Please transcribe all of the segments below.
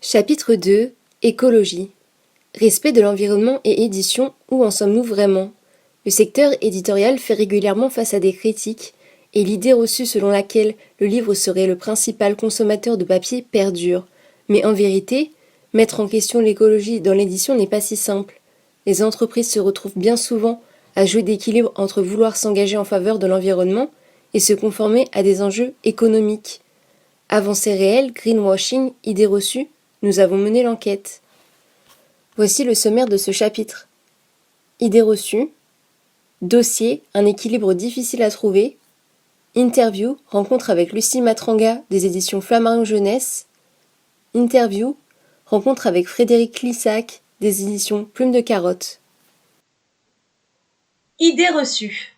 Chapitre 2 Écologie. Respect de l'environnement et édition, où en sommes-nous vraiment? Le secteur éditorial fait régulièrement face à des critiques, et l'idée reçue selon laquelle le livre serait le principal consommateur de papier perdure. Mais en vérité, mettre en question l'écologie dans l'édition n'est pas si simple. Les entreprises se retrouvent bien souvent à jouer d'équilibre entre vouloir s'engager en faveur de l'environnement et se conformer à des enjeux économiques. Avancées réelles, greenwashing, idées reçues, nous avons mené l'enquête. Voici le sommaire de ce chapitre. Idées reçues. Dossier, un équilibre difficile à trouver. Interview, rencontre avec Lucie Matranga des éditions Flammarion Jeunesse. Interview, rencontre avec Frédéric Lissac des éditions Plume de Carotte. Idées reçues.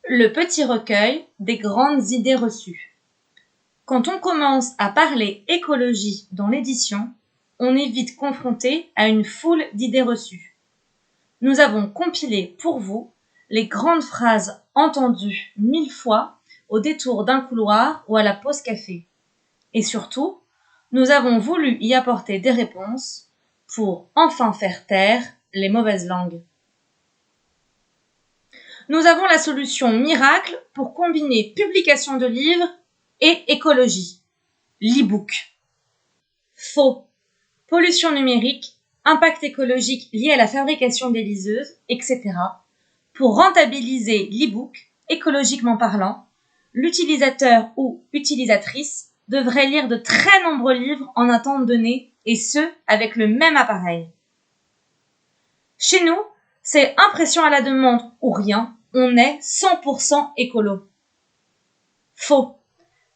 Le petit recueil des grandes idées reçues. Quand on commence à parler écologie dans l'édition, on est vite confronté à une foule d'idées reçues. Nous avons compilé pour vous les grandes phrases entendues 1000 fois au détour d'un couloir ou à la pause café. Et surtout, nous avons voulu y apporter des réponses pour enfin faire taire les mauvaises langues. Nous avons la solution miracle pour combiner publication de livres et écologie. L'e-book. Faux. Pollution numérique, impact écologique lié à la fabrication des liseuses, etc. Pour rentabiliser l'e-book, écologiquement parlant, l'utilisateur ou utilisatrice devrait lire de très nombreux livres en un temps donné, et ce, avec le même appareil. Chez nous, c'est impression à la demande ou rien, on est 100% écolo. Faux.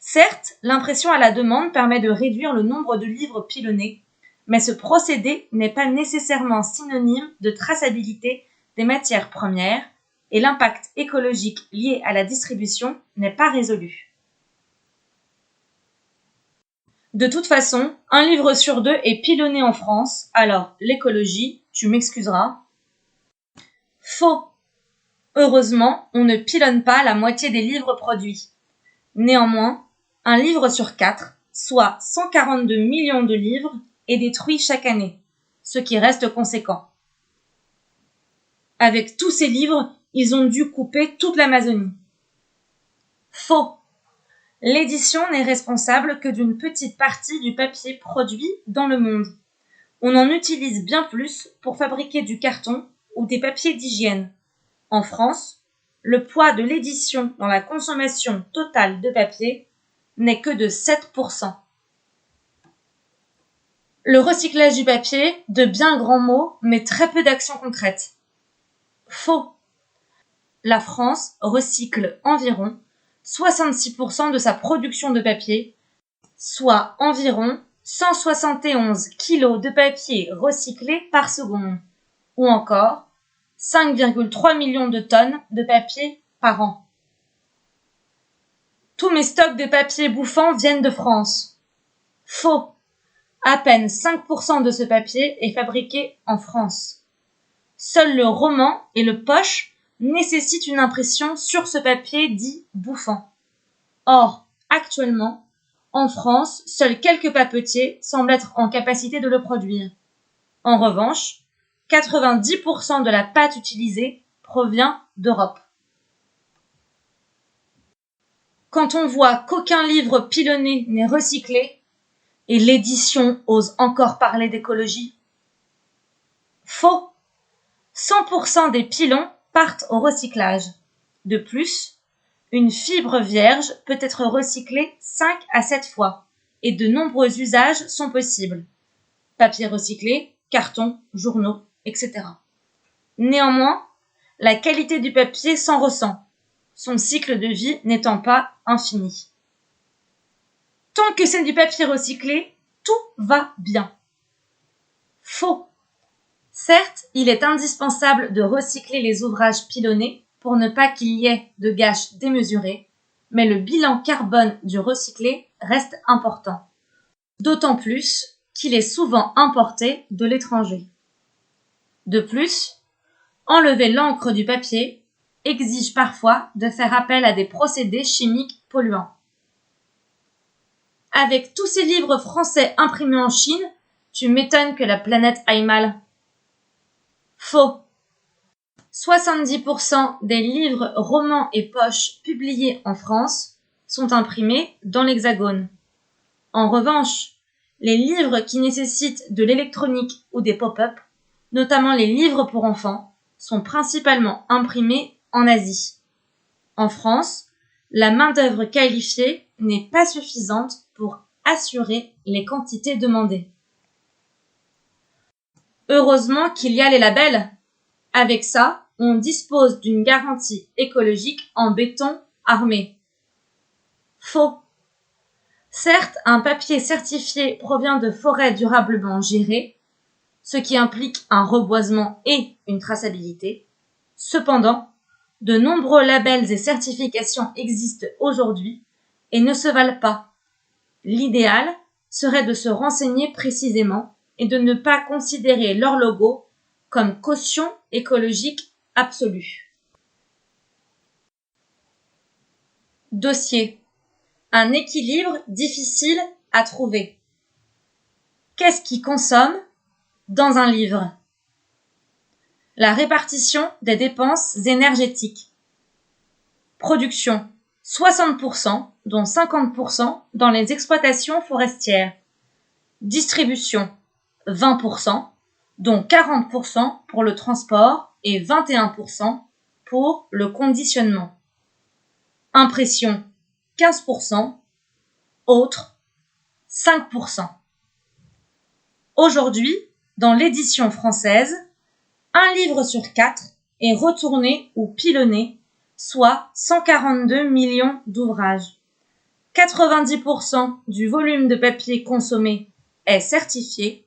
Certes, l'impression à la demande permet de réduire le nombre de livres pilonnés, mais ce procédé n'est pas nécessairement synonyme de traçabilité des matières premières et l'impact écologique lié à la distribution n'est pas résolu. De toute façon, un livre sur deux est pilonné en France, alors l'écologie, tu m'excuseras. Faux. Heureusement, on ne pilonne pas la moitié des livres produits. Néanmoins, un livre sur 4, soit 142 millions de livres, est détruit chaque année, ce qui reste conséquent. Avec tous ces livres, ils ont dû couper toute l'Amazonie. Faux. L'édition n'est responsable que d'une petite partie du papier produit dans le monde. On en utilise bien plus pour fabriquer du carton ou des papiers d'hygiène. En France, le poids de l'édition dans la consommation totale de papier n'est que de 7%. Le recyclage du papier, de bien grands mots, mais très peu d'actions concrètes. Faux. La France recycle environ 66% de sa production de papier, soit environ 171 kg de papier recyclé par seconde, ou encore 5,3 millions de tonnes de papier par an. Tous mes stocks de papier bouffant viennent de France. Faux. À peine 5% de ce papier est fabriqué en France. Seul le roman et le poche nécessitent une impression sur ce papier dit bouffant. Or, actuellement, en France, seuls quelques papetiers semblent être en capacité de le produire. En revanche, 90% de la pâte utilisée provient d'Europe. Quand on voit qu'aucun livre pilonné n'est recyclé, et l'édition ose encore parler d'écologie. Faux. 100% des pilons partent au recyclage. De plus, une fibre vierge peut être recyclée 5 à 7 fois, et de nombreux usages sont possibles. Papier recyclé, carton, journaux, etc. Néanmoins, la qualité du papier s'en ressent, son cycle de vie n'étant pas infini. Tant que c'est du papier recyclé, tout va bien. Faux. Certes, il est indispensable de recycler les ouvrages pilonnés pour ne pas qu'il y ait de gâches démesurés, mais le bilan carbone du recyclé reste important. D'autant plus qu'il est souvent importé de l'étranger. De plus, enlever l'encre du papier exige parfois de faire appel à des procédés chimiques polluants. Avec tous ces livres français imprimés en Chine, tu m'étonnes que la planète aille mal. Faux. 70% des livres, romans et poches publiés en France sont imprimés dans l'Hexagone. En revanche, les livres qui nécessitent de l'électronique ou des pop-up, notamment les livres pour enfants, sont principalement imprimés en Asie. En France, la main-d'œuvre qualifiée n'est pas suffisante pour assurer les quantités demandées. Heureusement qu'il y a les labels. Avec ça, on dispose d'une garantie écologique en béton armé. Faux. Certes, un papier certifié provient de forêts durablement gérées, ce qui implique un reboisement et une traçabilité. Cependant, de nombreux labels et certifications existent aujourd'hui et ne se valent pas. L'idéal serait de se renseigner précisément et de ne pas considérer leur logo comme caution écologique absolue. Dossier. Un équilibre difficile à trouver. Qu'est-ce qui consomme dans un livre? La répartition des dépenses énergétiques. Production. 60%, dont 50% dans les exploitations forestières. Distribution. 20%, dont 40% pour le transport et 21% pour le conditionnement. Impression. 15%, autres, 5%. Aujourd'hui, dans l'édition française, un livre sur 4 est retourné ou pilonné, soit 142 millions d'ouvrages. 90% du volume de papier consommé est certifié.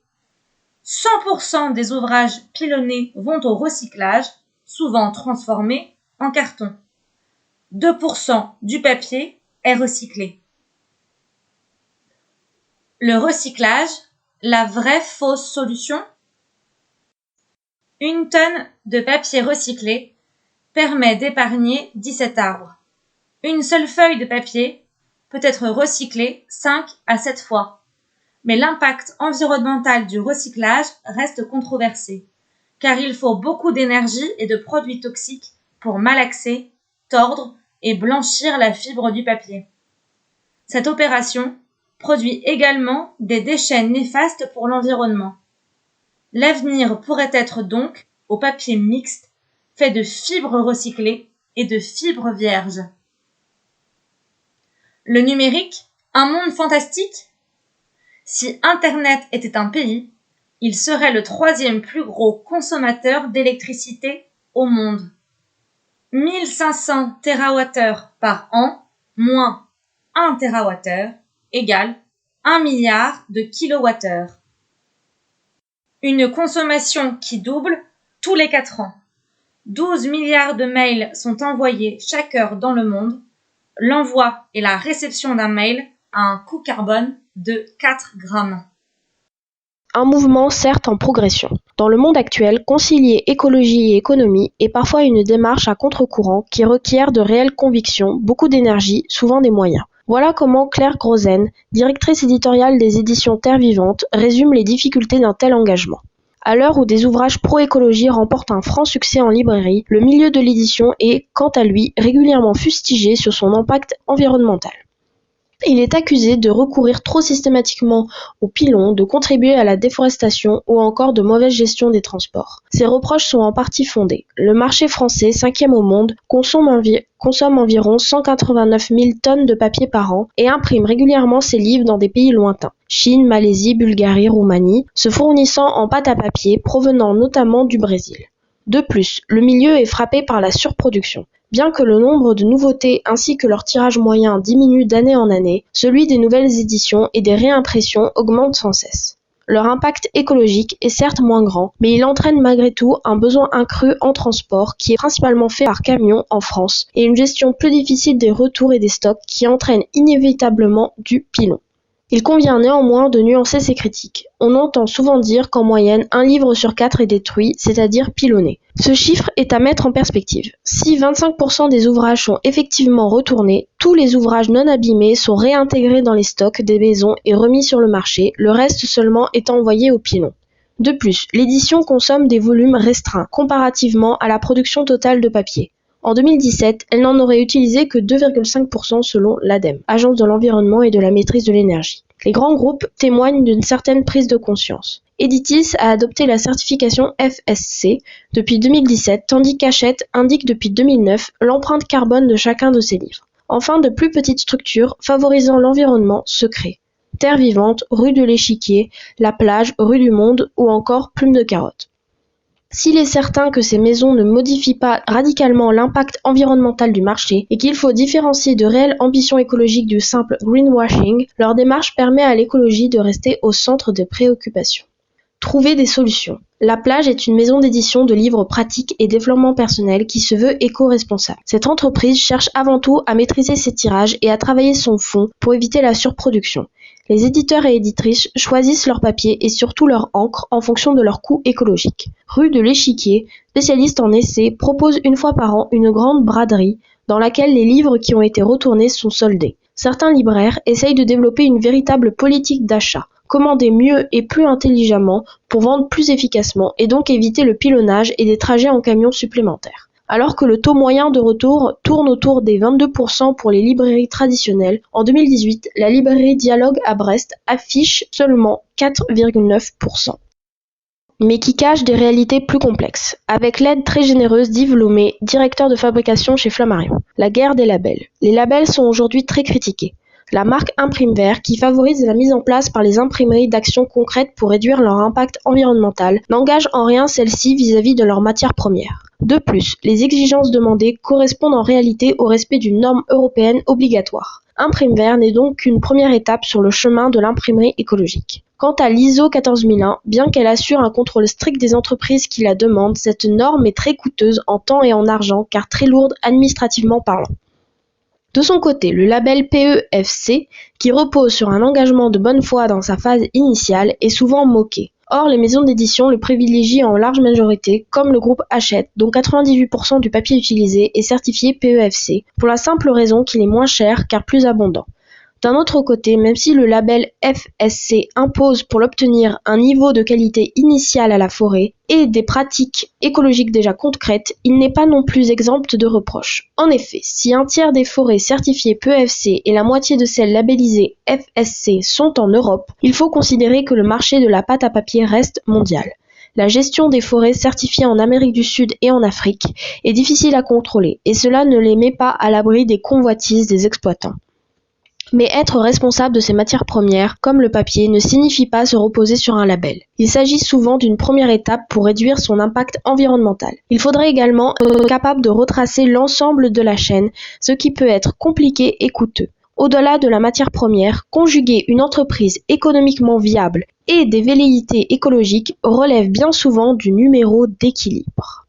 100% des ouvrages pilonnés vont au recyclage, souvent transformés en carton. 2% du papier est recyclé. Le recyclage, la vraie fausse solution? Une tonne de papier recyclé permet d'épargner 17 arbres. Une seule feuille de papier peut être recyclée 5 à 7 fois. Mais l'impact environnemental du recyclage reste controversé, car il faut beaucoup d'énergie et de produits toxiques pour malaxer, tordre et blanchir la fibre du papier. Cette opération produit également des déchets néfastes pour l'environnement. L'avenir pourrait être donc au papier mixte, fait de fibres recyclées et de fibres vierges. Le numérique, un monde fantastique? Si Internet était un pays, il serait le 3e plus gros consommateur d'électricité au monde. 1500 TWh par an, moins 1 TWh, égale 1 milliard de kWh. Une consommation qui double tous les 4 ans. 12 milliards de mails sont envoyés chaque heure dans le monde. L'envoi et la réception d'un mail a un coût carbone de 4 grammes. Un mouvement certes en progression. Dans le monde actuel, concilier écologie et économie est parfois une démarche à contre-courant qui requiert de réelles convictions, beaucoup d'énergie, souvent des moyens. Voilà comment Claire Grosen, directrice éditoriale des éditions Terre Vivante, résume les difficultés d'un tel engagement. À l'heure où des ouvrages pro-écologie remportent un franc succès en librairie, le milieu de l'édition est, quant à lui, régulièrement fustigé sur son impact environnemental. Il est accusé de recourir trop systématiquement aux pilons, de contribuer à la déforestation ou encore de mauvaise gestion des transports. Ces reproches sont en partie fondés. Le marché français, 5e au monde, consomme environ 189 000 tonnes de papier par an et imprime régulièrement ses livres dans des pays lointains. Chine, Malaisie, Bulgarie, Roumanie, se fournissant en pâte à papier provenant notamment du Brésil. De plus, le milieu est frappé par la surproduction. Bien que le nombre de nouveautés ainsi que leur tirage moyen diminue d'année en année, celui des nouvelles éditions et des réimpressions augmente sans cesse. Leur impact écologique est certes moins grand, mais il entraîne malgré tout un besoin accru en transport qui est principalement fait par camion en France et une gestion plus difficile des retours et des stocks qui entraîne inévitablement du pilon. Il convient néanmoins de nuancer ces critiques. On entend souvent dire qu'en moyenne, un livre sur 4 est détruit, c'est-à-dire pilonné. Ce chiffre est à mettre en perspective. Si 25% des ouvrages sont effectivement retournés, tous les ouvrages non abîmés sont réintégrés dans les stocks des maisons et remis sur le marché, le reste seulement étant envoyé au pilon. De plus, l'édition consomme des volumes restreints, comparativement à la production totale de papier. En 2017, elle n'en aurait utilisé que 2,5% selon l'ADEME, Agence de l'environnement et de la maîtrise de l'énergie. Les grands groupes témoignent d'une certaine prise de conscience. Editis a adopté la certification FSC depuis 2017, tandis qu'Hachette indique depuis 2009 l'empreinte carbone de chacun de ses livres. Enfin, de plus petites structures favorisant l'environnement se créent. Terre vivante, rue de l'Échiquier, La Plage, rue du Monde ou encore Plume de Carotte. S'il est certain que ces maisons ne modifient pas radicalement l'impact environnemental du marché et qu'il faut différencier de réelles ambitions écologiques du simple greenwashing, leur démarche permet à l'écologie de rester au centre des préoccupations. Trouver des solutions. La Plage est une maison d'édition de livres pratiques et développement personnel qui se veut éco-responsable. Cette entreprise cherche avant tout à maîtriser ses tirages et à travailler son fonds pour éviter la surproduction. Les éditeurs et éditrices choisissent leur papier et surtout leur encre en fonction de leur coût écologique. Rue de l'Échiquier, spécialiste en essais, propose une fois par an une grande braderie dans laquelle les livres qui ont été retournés sont soldés. Certains libraires essayent de développer une véritable politique d'achat, commander mieux et plus intelligemment pour vendre plus efficacement et donc éviter le pilonnage et des trajets en camion supplémentaires. Alors que le taux moyen de retour tourne autour des 22% pour les librairies traditionnelles, en 2018, la librairie Dialogue à Brest affiche seulement 4,9%. Mais qui cache des réalités plus complexes, avec l'aide très généreuse d'Yves Lomé, directeur de fabrication chez Flammarion. La guerre des labels. Les labels sont aujourd'hui très critiqués. La marque Imprim'Vert, qui favorise la mise en place par les imprimeries d'actions concrètes pour réduire leur impact environnemental, n'engage en rien celles-ci vis-à-vis de leurs matières premières. De plus, les exigences demandées correspondent en réalité au respect d'une norme européenne obligatoire. Imprim'Vert n'est donc qu'une première étape sur le chemin de l'imprimerie écologique. Quant à l'ISO 14001, bien qu'elle assure un contrôle strict des entreprises qui la demandent, cette norme est très coûteuse en temps et en argent car très lourde administrativement parlant. De son côté, le label PEFC, qui repose sur un engagement de bonne foi dans sa phase initiale, est souvent moqué. Or, les maisons d'édition le privilégient en large majorité, comme le groupe Hachette, dont 98% du papier utilisé est certifié PEFC, pour la simple raison qu'il est moins cher car plus abondant. D'un autre côté, même si le label FSC impose pour l'obtenir un niveau de qualité initial à la forêt et des pratiques écologiques déjà concrètes, il n'est pas non plus exempt de reproches. En effet, si un tiers des forêts certifiées PEFC et la moitié de celles labellisées FSC sont en Europe, il faut considérer que le marché de la pâte à papier reste mondial. La gestion des forêts certifiées en Amérique du Sud et en Afrique est difficile à contrôler, et cela ne les met pas à l'abri des convoitises des exploitants. Mais être responsable de ces matières premières, comme le papier, ne signifie pas se reposer sur un label. Il s'agit souvent d'une première étape pour réduire son impact environnemental. Il faudrait également être capable de retracer l'ensemble de la chaîne, ce qui peut être compliqué et coûteux. Au-delà de la matière première, conjuguer une entreprise économiquement viable et des velléités écologiques relève bien souvent du numéro d'équilibre.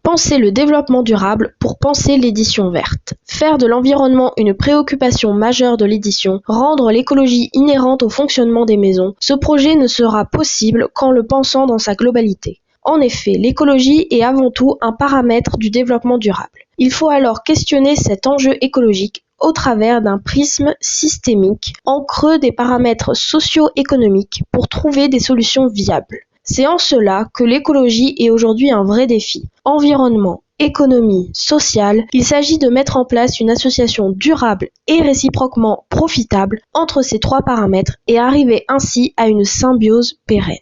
Penser le développement durable pour penser l'édition verte. Faire de l'environnement une préoccupation majeure de l'édition, rendre l'écologie inhérente au fonctionnement des maisons, ce projet ne sera possible qu'en le pensant dans sa globalité. En effet, l'écologie est avant tout un paramètre du développement durable. Il faut alors questionner cet enjeu écologique au travers d'un prisme systémique, en creux des paramètres socio-économiques pour trouver des solutions viables. C'est en cela que l'écologie est aujourd'hui un vrai défi. Environnement, économie, sociale, il s'agit de mettre en place une association durable et réciproquement profitable entre ces trois paramètres et arriver ainsi à une symbiose pérenne.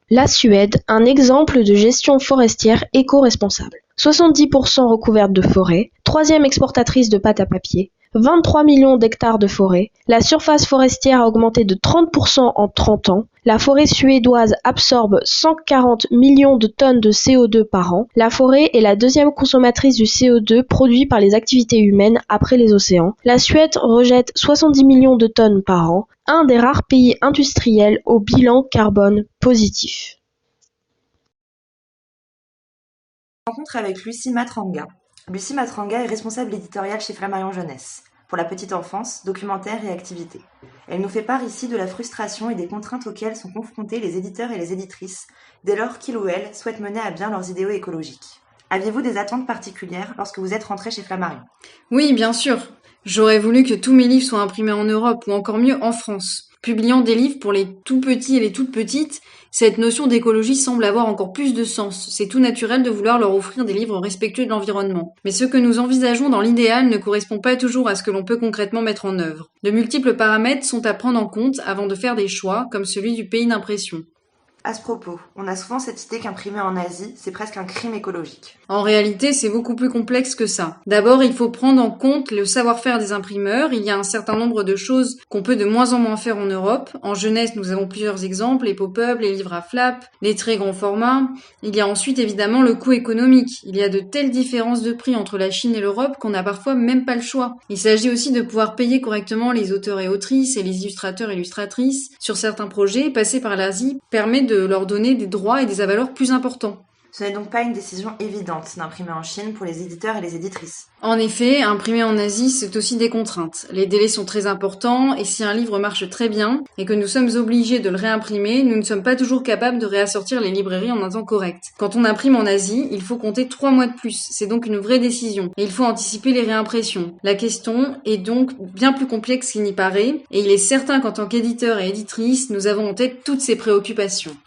La Suède, un exemple de gestion forestière éco-responsable. 70% recouverte de forêts, troisième exportatrice de pâte à papier, 23 millions d'hectares de forêt, la surface forestière a augmenté de 30% en 30 ans, la forêt suédoise absorbe 140 millions de tonnes de CO2 par an, la forêt est la deuxième consommatrice du CO2 produit par les activités humaines après les océans, la Suède rejette 70 millions de tonnes par an, un des rares pays industriels au bilan carbone positif. Rencontre avec Lucie Matranga. Lucie Matranga est responsable éditoriale chez Flammarion Jeunesse. pour la petite enfance, documentaires et activités. Elle nous fait part ici de la frustration et des contraintes auxquelles sont confrontés les éditeurs et les éditrices dès lors qu'ils ou elles souhaitent mener à bien leurs idéaux écologiques. Aviez-vous des attentes particulières lorsque vous êtes rentré chez Flammarion ? Oui, bien sûr. J'aurais voulu que tous mes livres soient imprimés en Europe ou encore mieux en France. Publiant des livres pour les tout petits et les toutes petites, cette notion d'écologie semble avoir encore plus de sens. C'est tout naturel de vouloir leur offrir des livres respectueux de l'environnement. Mais ce que nous envisageons dans l'idéal ne correspond pas toujours à ce que l'on peut concrètement mettre en œuvre. De multiples paramètres sont à prendre en compte avant de faire des choix, comme celui du pays d'impression. À ce propos, on a souvent cette idée qu'imprimer en Asie, c'est presque un crime écologique. En réalité, c'est beaucoup plus complexe que ça. D'abord, il faut prendre en compte le savoir-faire des imprimeurs. Il y a un certain nombre de choses qu'on peut de moins en moins faire en Europe. En jeunesse, nous avons plusieurs exemples, les pop-up, les livres à flap, les très grands formats. Il y a ensuite évidemment le coût économique. Il y a de telles différences de prix entre la Chine et l'Europe qu'on n'a parfois même pas le choix. Il s'agit aussi de pouvoir payer correctement les auteurs et autrices et les illustrateurs et illustratrices. Sur certains projets, passer par l'Asie permet de leur donner des droits et des avaleurs plus importants. Ce n'est donc pas une décision évidente d'imprimer en Chine pour les éditeurs et les éditrices. En effet, imprimer en Asie, c'est aussi des contraintes. Les délais sont très importants et si un livre marche très bien et que nous sommes obligés de le réimprimer, nous ne sommes pas toujours capables de réassortir les librairies en un temps correct. Quand on imprime en Asie, il faut compter 3 mois de plus. C'est donc une vraie décision et il faut anticiper les réimpressions. La question est donc bien plus complexe qu'il n'y paraît et il est certain qu'en tant qu'éditeur et éditrice, nous avons en tête toutes ces préoccupations.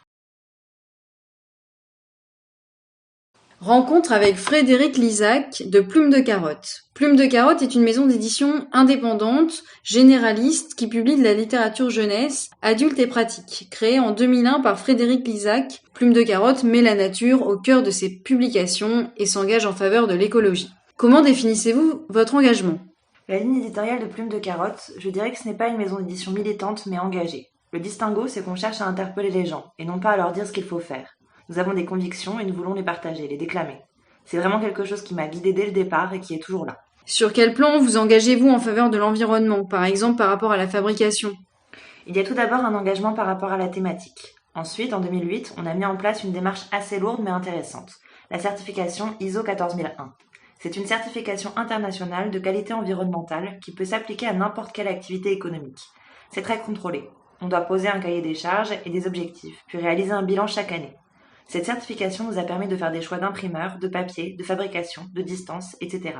Rencontre avec Frédéric Lizac de Plume de Carotte. Plume de Carotte est une maison d'édition indépendante, généraliste, qui publie de la littérature jeunesse, adulte et pratique. Créée en 2001 par Frédéric Lizac, Plume de Carotte met la nature au cœur de ses publications et s'engage en faveur de l'écologie. Comment définissez-vous votre engagement ? La ligne éditoriale de Plume de Carotte, je dirais que ce n'est pas une maison d'édition militante mais engagée. Le distinguo, c'est qu'on cherche à interpeller les gens et non pas à leur dire ce qu'il faut faire. Nous avons des convictions et nous voulons les partager, les déclamer. C'est vraiment quelque chose qui m'a guidée dès le départ et qui est toujours là. Sur quel plan vous engagez-vous en faveur de l'environnement, par exemple par rapport à la fabrication ? Il y a tout d'abord un engagement par rapport à la thématique. Ensuite, en 2008, on a mis en place une démarche assez lourde mais intéressante, la certification ISO 14001. C'est une certification internationale de qualité environnementale qui peut s'appliquer à n'importe quelle activité économique. C'est très contrôlé. On doit poser un cahier des charges et des objectifs, puis réaliser un bilan chaque année. Cette certification nous a permis de faire des choix d'imprimeur, de papier, de fabrication, de distance, etc.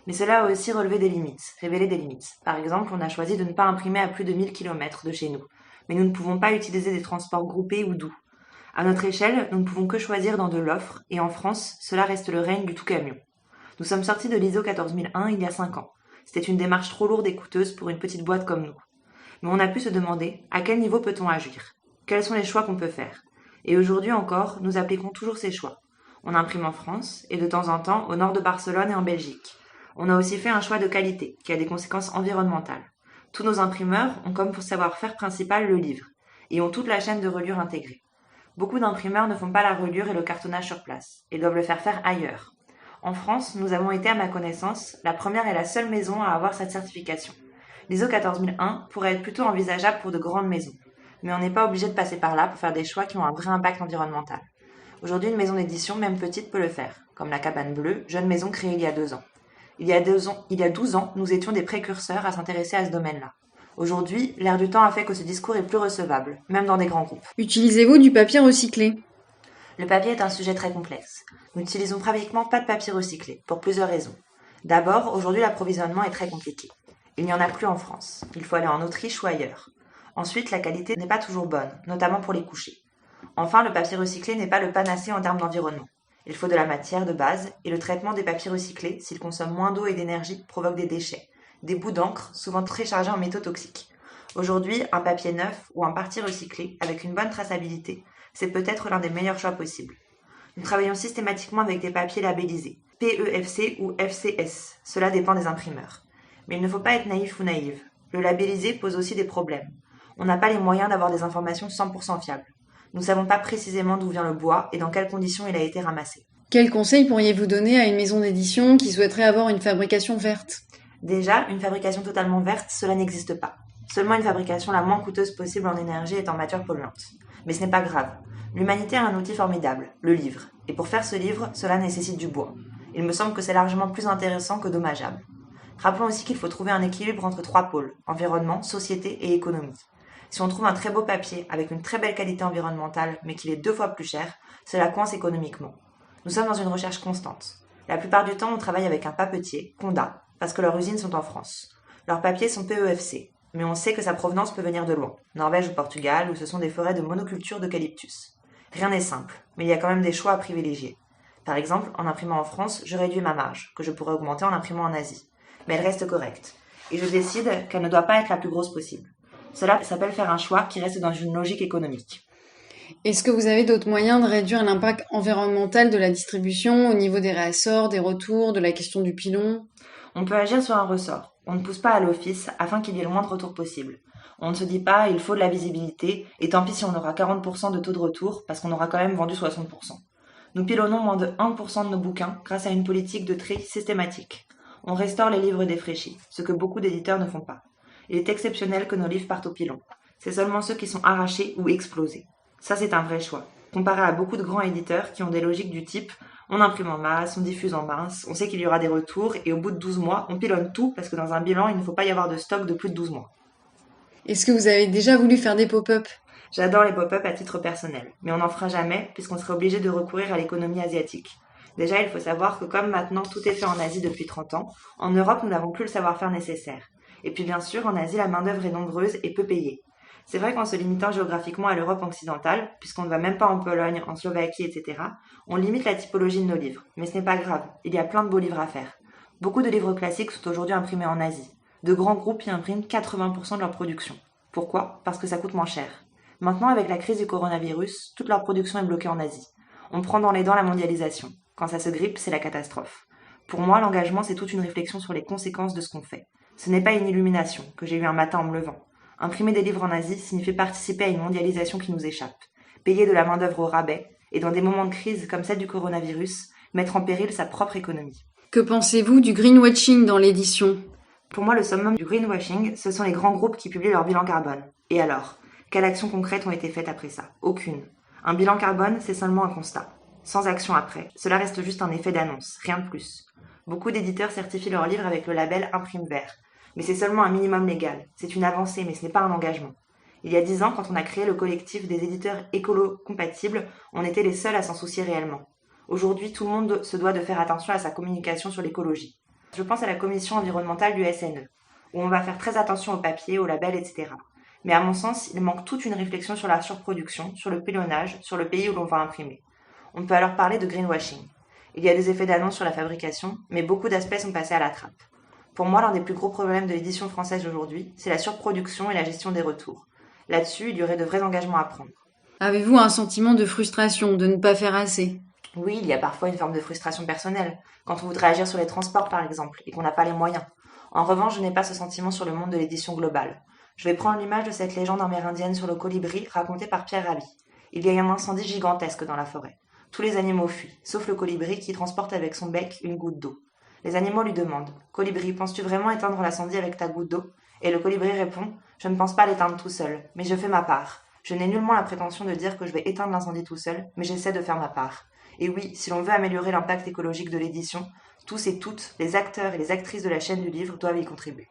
Mais cela a aussi relevé des limites, révélé des limites. Par exemple, on a choisi de ne pas imprimer à plus de 1000 km de chez nous. Mais nous ne pouvons pas utiliser des transports groupés ou doux. À notre échelle, nous ne pouvons que choisir dans de l'offre, et en France, cela reste le règne du tout camion. Nous sommes sortis de l'ISO 14001 il y a 5 ans. C'était une démarche trop lourde et coûteuse pour une petite boîte comme nous. Mais on a pu se demander, à quel niveau peut-on agir ? Quels sont les choix qu'on peut faire ? Et aujourd'hui encore, nous appliquons toujours ces choix. On imprime en France et de temps en temps au nord de Barcelone et en Belgique. On a aussi fait un choix de qualité qui a des conséquences environnementales. Tous nos imprimeurs ont comme pour savoir-faire principal le livre et ont toute la chaîne de reliure intégrée. Beaucoup d'imprimeurs ne font pas la reliure et le cartonnage sur place et doivent le faire ailleurs. En France, nous avons été à ma connaissance la première et la seule maison à avoir cette certification. L'ISO 14001 pourrait être plutôt envisageable pour de grandes maisons. Mais on n'est pas obligé de passer par là pour faire des choix qui ont un vrai impact environnemental. Aujourd'hui, une maison d'édition, même petite, peut le faire, comme la Cabane Bleue, jeune maison créée il y a 2 ans. Il y a 12 ans, nous étions des précurseurs à s'intéresser à ce domaine-là. Aujourd'hui, l'air du temps a fait que ce discours est plus recevable, même dans des grands groupes. Utilisez-vous du papier recyclé ? Le papier est un sujet très complexe. Nous n'utilisons pratiquement pas de papier recyclé, pour plusieurs raisons. D'abord, aujourd'hui, l'approvisionnement est très compliqué. Il n'y en a plus en France. Il faut aller en Autriche ou ailleurs. Ensuite, la qualité n'est pas toujours bonne, notamment pour les couchers. Enfin, le papier recyclé n'est pas le panacée en termes d'environnement. Il faut de la matière de base et le traitement des papiers recyclés, s'ils consomment moins d'eau et d'énergie, provoque des déchets, des bouts d'encre, souvent très chargés en métaux toxiques. Aujourd'hui, un papier neuf ou un parti recyclé, avec une bonne traçabilité, c'est peut-être l'un des meilleurs choix possibles. Nous travaillons systématiquement avec des papiers labellisés, PEFC ou FCS, cela dépend des imprimeurs. Mais il ne faut pas être naïf ou naïve. Le labellisé pose aussi des problèmes. On n'a pas les moyens d'avoir des informations 100% fiables. Nous ne savons pas précisément d'où vient le bois et dans quelles conditions il a été ramassé. Quels conseils pourriez-vous donner à une maison d'édition qui souhaiterait avoir une fabrication verte ? Déjà, une fabrication totalement verte, cela n'existe pas. Seulement une fabrication la moins coûteuse possible en énergie est en matière polluante. Mais ce n'est pas grave. L'humanité a un outil formidable, le livre. Et pour faire ce livre, cela nécessite du bois. Il me semble que c'est largement plus intéressant que dommageable. Rappelons aussi qu'il faut trouver un équilibre entre trois pôles, environnement, société et économie. Si on trouve un très beau papier avec une très belle qualité environnementale mais qu'il est 2 fois plus cher, cela coince économiquement. Nous sommes dans une recherche constante. La plupart du temps, on travaille avec un papetier, Condat, parce que leurs usines sont en France. Leurs papiers sont PEFC, mais on sait que sa provenance peut venir de loin, Norvège ou Portugal, où ce sont des forêts de monoculture d'eucalyptus. Rien n'est simple, mais il y a quand même des choix à privilégier. Par exemple, en imprimant en France, je réduis ma marge, que je pourrais augmenter en imprimant en Asie. Mais elle reste correcte. Et je décide qu'elle ne doit pas être la plus grosse possible. Cela s'appelle faire un choix qui reste dans une logique économique. Est-ce que vous avez d'autres moyens de réduire l'impact environnemental de la distribution au niveau des réassorts, des retours, de la question du pilon? On peut agir sur un ressort. On ne pousse pas à l'office afin qu'il y ait le moins de retours possible. On ne se dit pas il faut de la visibilité et tant pis si on aura 40% de taux de retour parce qu'on aura quand même vendu 60%. Nous pilonnons moins de 1% de nos bouquins grâce à une politique de tri systématique. On restaure les livres défraîchis, ce que beaucoup d'éditeurs ne font pas. Il est exceptionnel que nos livres partent au pilon. C'est seulement ceux qui sont arrachés ou explosés. Ça, c'est un vrai choix. Comparé à beaucoup de grands éditeurs qui ont des logiques du type on imprime en masse, on diffuse en masse, on sait qu'il y aura des retours et au bout de 12 mois, on pilonne tout parce que dans un bilan, il ne faut pas y avoir de stock de plus de 12 mois. Est-ce que vous avez déjà voulu faire des pop-up? J'adore les pop-up à titre personnel, mais on n'en fera jamais puisqu'on serait obligé de recourir à l'économie asiatique. Déjà, il faut savoir que comme maintenant tout est fait en Asie depuis 30 ans, en Europe, nous n'avons plus le savoir-faire nécessaire. Et puis bien sûr, en Asie, la main-d'œuvre est nombreuse et peu payée. C'est vrai qu'en se limitant géographiquement à l'Europe occidentale, puisqu'on ne va même pas en Pologne, en Slovaquie, etc., on limite la typologie de nos livres. Mais ce n'est pas grave, il y a plein de beaux livres à faire. Beaucoup de livres classiques sont aujourd'hui imprimés en Asie. De grands groupes y impriment 80% de leur production. Pourquoi ? Parce que ça coûte moins cher. Maintenant, avec la crise du coronavirus, toute leur production est bloquée en Asie. On prend dans les dents la mondialisation. Quand ça se grippe, c'est la catastrophe. Pour moi, l'engagement, c'est toute une réflexion sur les conséquences de ce qu'on fait. Ce n'est pas une illumination que j'ai eue un matin en me levant. Imprimer des livres en Asie signifie participer à une mondialisation qui nous échappe. Payer de la main-d'œuvre au rabais, et dans des moments de crise comme celle du coronavirus, mettre en péril sa propre économie. Que pensez-vous du greenwashing dans l'édition? Pour moi, le summum du greenwashing, ce sont les grands groupes qui publient leur bilan carbone. Et alors ? Quelles actions concrètes ont été faites après ça ? Aucune. Un bilan carbone, c'est seulement un constat. Sans action après. Cela reste juste un effet d'annonce, rien de plus. Beaucoup d'éditeurs certifient leurs livres avec le label Imprime Vert. Mais c'est seulement un minimum légal. C'est une avancée, mais ce n'est pas un engagement. Il y a 10 ans, quand on a créé le collectif des éditeurs écolo-compatibles, on était les seuls à s'en soucier réellement. Aujourd'hui, tout le monde se doit de faire attention à sa communication sur l'écologie. Je pense à la commission environnementale du SNE, où on va faire très attention au papier, au label, etc. Mais à mon sens, il manque toute une réflexion sur la surproduction, sur le pilonnage, sur le pays où l'on va imprimer. On peut alors parler de greenwashing. Il y a des effets d'annonce sur la fabrication, mais beaucoup d'aspects sont passés à la trappe. Pour moi, l'un des plus gros problèmes de l'édition française aujourd'hui, c'est la surproduction et la gestion des retours. Là-dessus, il y aurait de vrais engagements à prendre. Avez-vous un sentiment de frustration, de ne pas faire assez? Oui, il y a parfois une forme de frustration personnelle, quand on voudrait agir sur les transports par exemple, et qu'on n'a pas les moyens. En revanche, je n'ai pas ce sentiment sur le monde de l'édition globale. Je vais prendre l'image de cette légende amérindienne sur le colibri racontée par Pierre Rabhi. Il y a eu un incendie gigantesque dans la forêt. Tous les animaux fuient, sauf le colibri qui transporte avec son bec une goutte d'eau. Les animaux lui demandent « Colibri, penses-tu vraiment éteindre l'incendie avec ta goutte d'eau ?» Et le colibri répond « Je ne pense pas l'éteindre tout seul, mais je fais ma part. Je n'ai nullement la prétention de dire que je vais éteindre l'incendie tout seul, mais j'essaie de faire ma part. » Et oui, si l'on veut améliorer l'impact écologique de l'édition, tous et toutes, les acteurs et les actrices de la chaîne du livre doivent y contribuer.